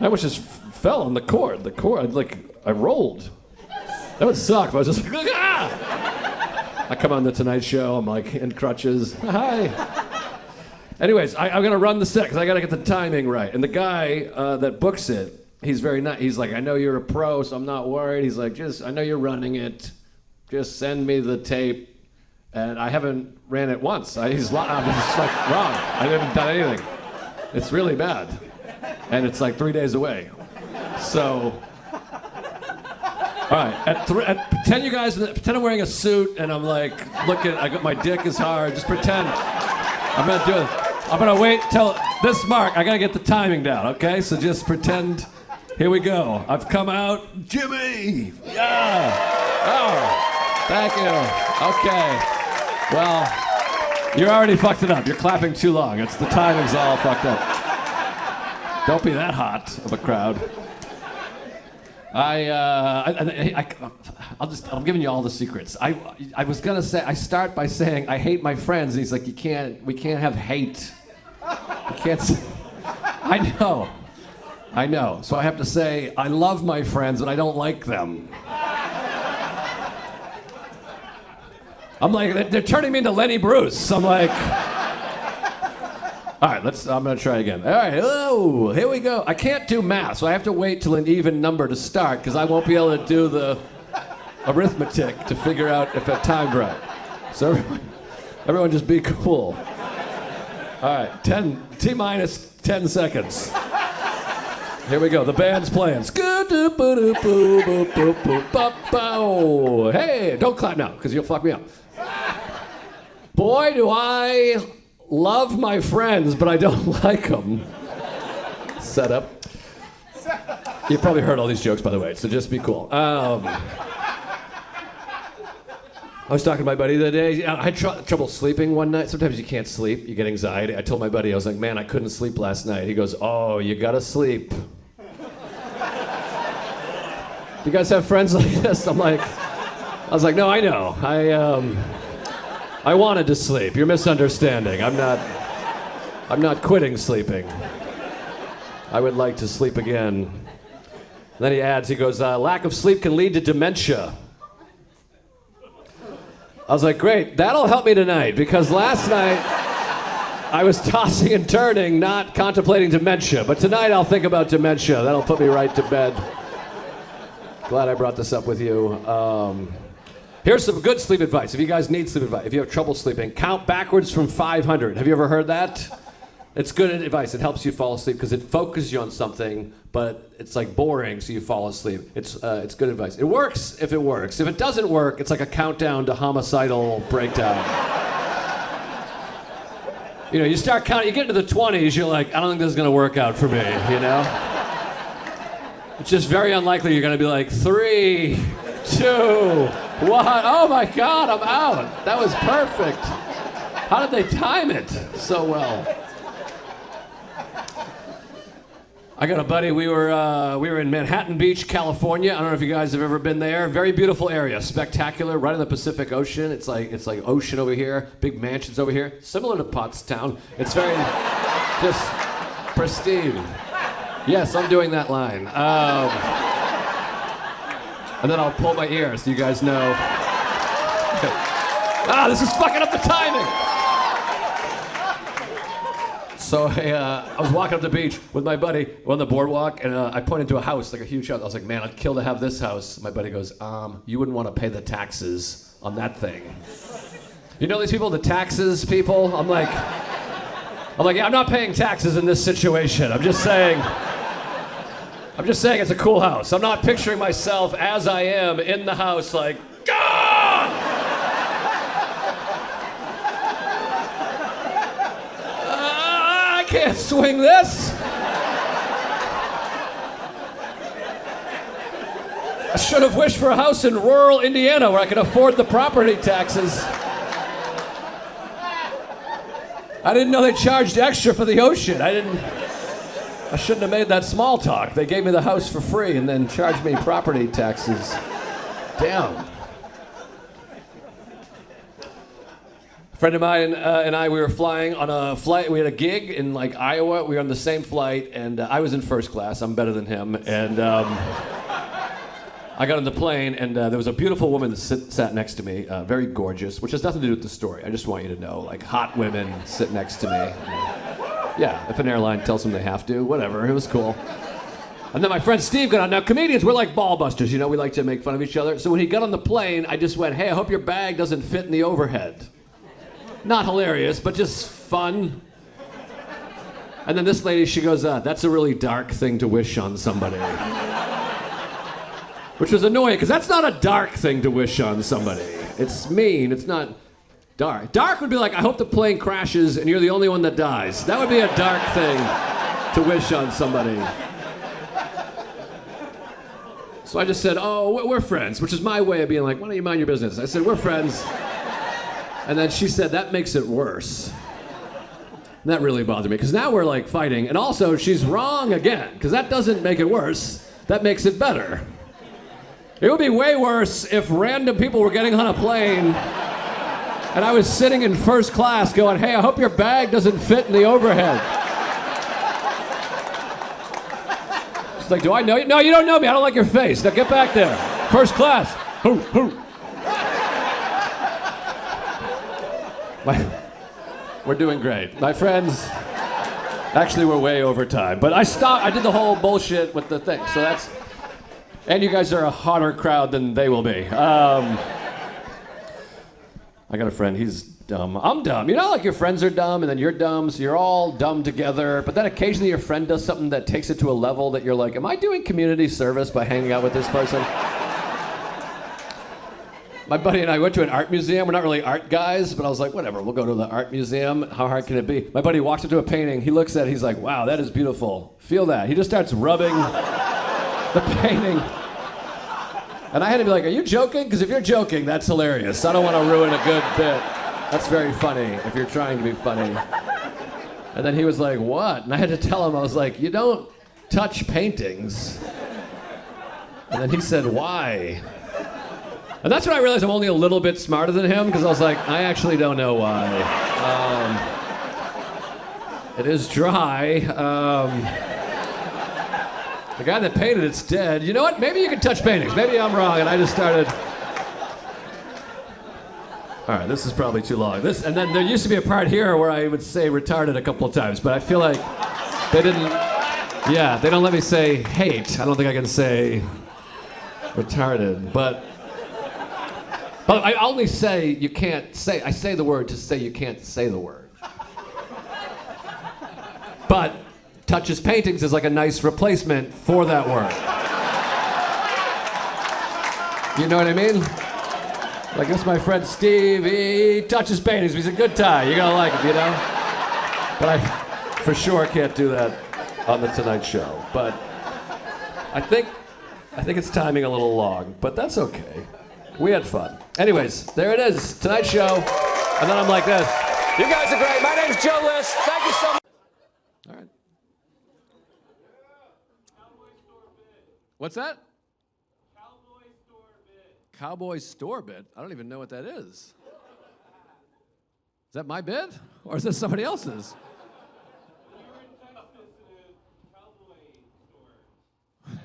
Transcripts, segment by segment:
I almost just fell on the cord. I rolled. That would suck. I was just like, ah! I come on the Tonight Show. I'm like in crutches. Hi. Anyways, I'm gonna run the set because I gotta get the timing right. And the guy that books it, he's very nice. He's like, I know you're a pro, so I'm not worried. He's like, I know you're running it. Just send me the tape. And I haven't ran it once. I'm just like wrong. I haven't done anything. It's really bad. And it's like 3 days away. So, all right. Pretend I'm wearing a suit and I'm like, my dick is hard. Just pretend. I'm gonna do it. I'm gonna wait till this mark. I gotta get the timing down, okay? So just pretend. Here we go. I've come out. Jimmy! Yeah! Oh, thank you. Okay. Well, you already fucked it up. You're clapping too long. The timing's all fucked up. Don't be that hot of a crowd. I'm giving you all the secrets. I was gonna say, I start by saying I hate my friends, and he's like, we can't have hate. We can't. I know. So I have to say, I love my friends, and I don't like them. I'm like, they're turning me into Lenny Bruce. I'm like, all right, I'm gonna try again. All right, oh, here we go. I can't do math, so I have to wait till an even number to start because I won't be able to do the arithmetic to figure out if I timed right. So everyone just be cool. All right, T-minus 10 seconds. Here we go, the band's playing. Hey, don't clap now, because you'll fuck me up. Boy, do I love my friends, but I don't like them. Setup. You've probably heard all these jokes, by the way, so just be cool. I was talking to my buddy the other day. I had trouble sleeping one night. Sometimes you can't sleep. You get anxiety. I told my buddy, I was like, man, I couldn't sleep last night. He goes, oh, you gotta sleep. You guys have friends like this? I was like, no, I know. I wanted to sleep. You're misunderstanding. I'm not quitting sleeping. I would like to sleep again. Then he adds, he goes, lack of sleep can lead to dementia. I was like, great, that'll help me tonight, because last night I was tossing and turning, not contemplating dementia. But tonight I'll think about dementia. That'll put me right to bed. Glad I brought this up with you. Here's some good sleep advice. If you guys need sleep advice, if you have trouble sleeping, count backwards from 500. Have you ever heard that? It's good advice. It helps you fall asleep because it focuses you on something, but it's like boring, so you fall asleep. It's good advice. It works if it works. If it doesn't work, it's like a countdown to homicidal breakdown. You know, you start counting, you get into the 20s, you're like, I don't think this is going to work out for me, you know? It's just very unlikely you're going to be like, 3, 2, 1. Oh my God, I'm out. That was perfect. How did they time it so well? I got a buddy. We were in Manhattan Beach, California. I don't know if you guys have ever been there. Very beautiful area, spectacular, right on the Pacific Ocean. It's like ocean over here, big mansions over here, similar to Pottstown. It's very just pristine. Yes, I'm doing that line. And then I'll pull my ear so you guys know. This is fucking up the timing. So I was walking up the beach with my buddy on the boardwalk, and I pointed to a house, like a huge house. I was like, man, I'd kill to have this house. My buddy goes, you wouldn't want to pay the taxes on that thing. You know these people, the taxes people? I'm like, yeah, I'm not paying taxes in this situation. I'm just saying it's a cool house. I'm not picturing myself as I am in the house like, God! I can't swing this. I should have wished for a house in rural Indiana where I could afford the property taxes. I didn't know they charged extra for the ocean. I shouldn't have made that small talk. They gave me the house for free and then charged me property taxes. Damn. A friend of mine and I, we were flying on a flight. We had a gig in like Iowa. We were on the same flight, and I was in first class. I'm better than him. And I got on the plane, and there was a beautiful woman that sat next to me, very gorgeous, which has nothing to do with the story. I just want you to know, like, hot women sit next to me. Yeah, if an airline tells them they have to, whatever. It was cool. And then my friend Steve got on. Now, comedians, we're like ball busters, you know? We like to make fun of each other. So when he got on the plane, I just went, hey, I hope your bag doesn't fit in the overhead. Not hilarious, but just fun. And then this lady, she goes, that's a really dark thing to wish on somebody. Which was annoying, because that's not a dark thing to wish on somebody. It's mean, it's not dark. Dark would be like, I hope the plane crashes and you're the only one that dies. That would be a dark thing to wish on somebody. So I just said, oh, we're friends, which is my way of being like, why don't you mind your business? I said, we're friends. And then she said, that makes it worse. And that really bothered me, because now we're like fighting. And also, she's wrong again, because that doesn't make it worse. That makes it better. It would be way worse if random people were getting on a plane and I was sitting in first class going, hey, I hope your bag doesn't fit in the overhead. She's like, do I know you? No, you don't know me. I don't like your face. Now get back there. First class. Hoo, hoo. We're doing great. My friends, actually we're way over time, but I did the whole bullshit with the thing, so that's, and you guys are a hotter crowd than they will be. I got a friend, he's dumb. I'm dumb. You know, like your friends are dumb and then you're dumb, so you're all dumb together, but then occasionally your friend does something that takes it to a level that you're like, am I doing community service by hanging out with this person? My buddy and I went to an art museum. We're not really art guys, but I was like, whatever, we'll go to the art museum. How hard can it be? My buddy walks up to a painting. He looks at it. He's like, wow, that is beautiful. Feel that. He just starts rubbing the painting. And I had to be like, are you joking? Because if you're joking, that's hilarious. I don't want to ruin a good bit. That's very funny if you're trying to be funny. And then he was like, what? And I had to tell him, I was like, you don't touch paintings. And then he said, why? And that's when I realized I'm only a little bit smarter than him, because I was like, I actually don't know why. It is dry. The guy that painted it's dead. You know what? Maybe you can touch paintings. Maybe I'm wrong, and I just started. All right, this is probably too long. And then there used to be a part here where I would say retarded a couple of times, but I feel like they didn't. Yeah, they don't let me say hate. I don't think I can say retarded, but I only say you can't say. I say the word to say you can't say the word. But touches paintings is like a nice replacement for that word. You know what I mean? Like, this is my friend Steve. He touches paintings. He's a good guy. You're gonna like him, you know? But I for sure can't do that on the Tonight Show. But I think it's timing a little long, but that's okay. We had fun. Anyways, there it is, Tonight Show. And then I'm like this. You guys are great. My name's Joe List. Thank you so much. All right. What's that? Cowboy store bit. Cowboy store bit? I don't even know what that is. Is that my bit? Or is this somebody else's? We were in Texas in a cowboy store.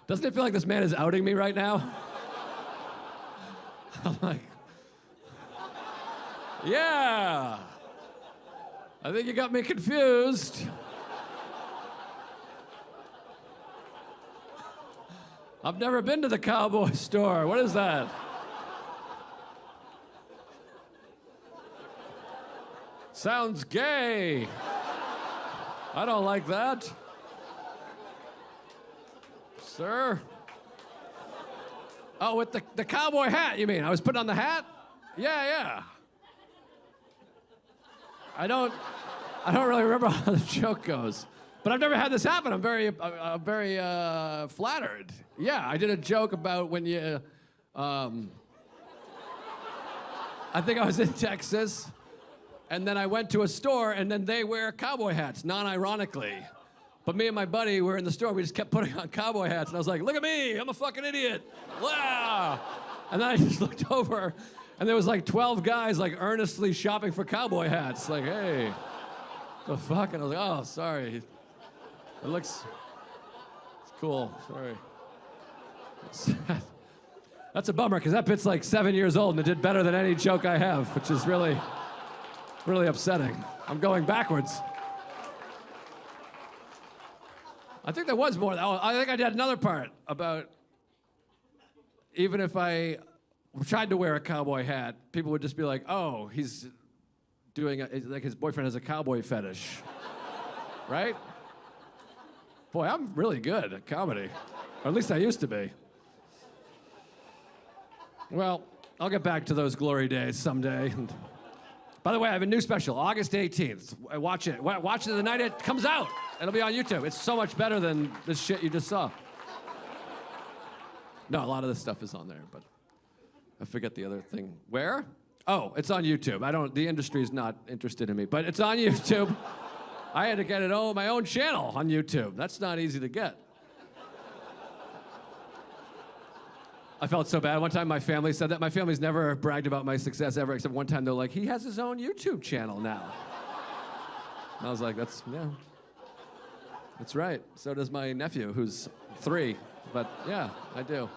Doesn't it feel like this man is outing me right now? I'm like, yeah. I think you got me confused. I've never been to the cowboy store. What is that? Sounds gay. I don't like that. Sir? Oh, with the cowboy hat, you mean? I was putting on the hat? Yeah. I don't really remember how the joke goes. But I've never had this happen. I'm very flattered. Yeah, I did a joke about when you, I think I was in Texas, and then I went to a store, and then they wear cowboy hats, non-ironically. But me and my buddy were in the store, we just kept putting on cowboy hats, and I was like, look at me, I'm a fucking idiot. Wow. And then I just looked over, and there was like 12 guys like earnestly shopping for cowboy hats. Like, hey, the fuck? And I was like, oh, sorry. It looks, it's cool. Sorry. That's a bummer, because that bit's like 7 years old, and it did better than any joke I have, which is really, really upsetting. I'm going backwards. I think there was more. Oh, I think I did another part about even if I tried to wear a cowboy hat, people would just be like, oh, he's doing, like his boyfriend has a cowboy fetish. Right? Boy, I'm really good at comedy. Or at least I used to be. Well, I'll get back to those glory days someday. And by the way, I have a new special, August 18th. Watch it. Watch it the night it comes out. It'll be on YouTube. It's so much better than this shit you just saw. No, a lot of this stuff is on there, but I forget the other thing. Where? Oh, it's on YouTube. The industry's not interested in me, but it's on YouTube. I had to get my own channel on YouTube. That's not easy to get. I felt so bad. One time my family said that. My family's never bragged about my success ever, except one time they're like, he has his own YouTube channel now. And I was like, that's right. So does my nephew, who's 3. But yeah, I do.